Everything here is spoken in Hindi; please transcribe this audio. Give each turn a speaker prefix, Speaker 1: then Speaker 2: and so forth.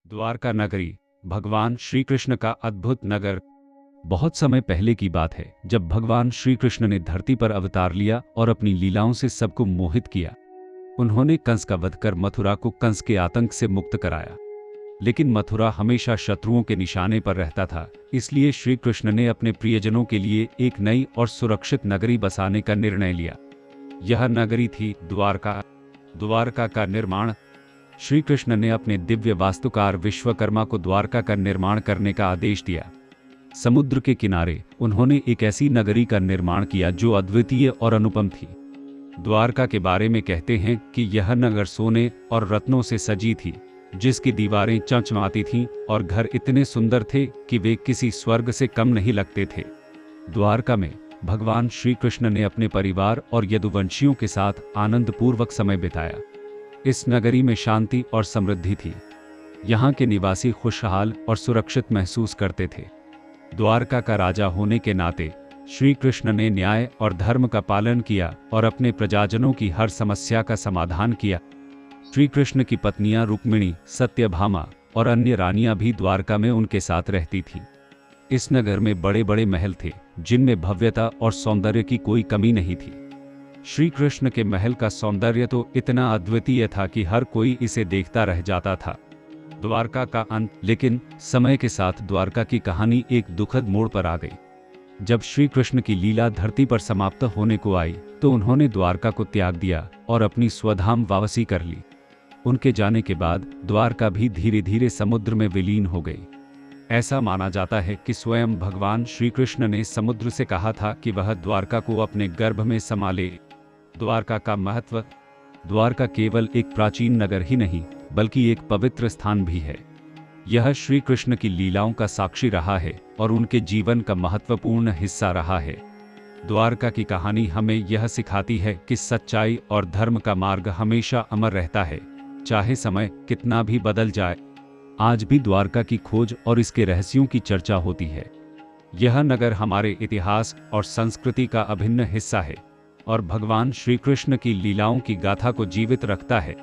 Speaker 1: द्वारका नगरी, भगवान श्री कृष्ण का अद्भुत नगर। बहुत समय पहले की बात है, जब भगवान श्री कृष्ण ने धरती पर अवतार लिया और अपनी लीलाओं से सबको मोहित किया। उन्होंने कंस का वध कर मथुरा को कंस के आतंक से मुक्त कराया। लेकिन मथुरा हमेशा शत्रुओं के निशाने पर रहता था, इसलिए श्री कृष्ण ने अपने प्रियजनों के लिए एक नई और सुरक्षित नगरी बसाने का निर्णय लिया। यह नगरी थी द्वारका। द्वारका का निर्माण श्री कृष्ण ने अपने दिव्य वास्तुकार विश्वकर्मा को द्वारका का निर्माण करने का आदेश दिया। समुद्र के किनारे उन्होंने एक ऐसी नगरी का निर्माण किया जो अद्वितीय और अनुपम थी। द्वारका के बारे में कहते हैं कि यह नगर सोने और रत्नों से सजी थी, जिसकी दीवारें चमचमाती थीं और घर इतने सुंदर थे कि वे किसी स्वर्ग से कम नहीं लगते थे। द्वारका में भगवान श्री कृष्ण ने अपने परिवार और यदुवंशियों के साथ आनंदपूर्वक समय बिताया। इस नगरी में शांति और समृद्धि थी। यहाँ के निवासी खुशहाल और सुरक्षित महसूस करते थे। द्वारका का राजा होने के नाते श्री कृष्ण ने न्याय और धर्म का पालन किया और अपने प्रजाजनों की हर समस्या का समाधान किया। श्री कृष्ण की पत्नियां रुक्मिणी, सत्यभामा और अन्य रानियां भी द्वारका में उनके साथ रहती थीं। इस नगर में बड़े बड़े महल थे, जिनमें भव्यता और सौंदर्य की कोई कमी नहीं थी। श्री कृष्ण के महल का सौंदर्य तो इतना अद्वितीय था कि हर कोई इसे देखता रह जाता था। द्वारका का अंत। लेकिन समय के साथ द्वारका की कहानी एक दुखद मोड़ पर आ गई। जब श्री कृष्ण की लीला धरती पर समाप्त होने को आई, तो उन्होंने द्वारका को त्याग दिया और अपनी स्वधाम वापसी कर ली। उनके जाने के बाद द्वारका भी धीरे धीरे समुद्र में विलीन हो गई। ऐसा माना जाता है कि स्वयं भगवान श्री कृष्ण ने समुद्र से कहा था कि वह द्वारका को अपने गर्भ में समा ले। द्वारका का महत्व। द्वारका केवल एक प्राचीन नगर ही नहीं, बल्कि एक पवित्र स्थान भी है। यह श्री कृष्ण की लीलाओं का साक्षी रहा है और उनके जीवन का महत्वपूर्ण हिस्सा रहा है। द्वारका की कहानी हमें यह सिखाती है कि सच्चाई और धर्म का मार्ग हमेशा अमर रहता है, चाहे समय कितना भी बदल जाए। आज भी द्वारका की खोज और इसके रहस्यों की चर्चा होती है। यह नगर हमारे इतिहास और संस्कृति का अभिन्न हिस्सा है और भगवान श्री कृष्ण की लीलाओं की गाथा को जीवित रखता है।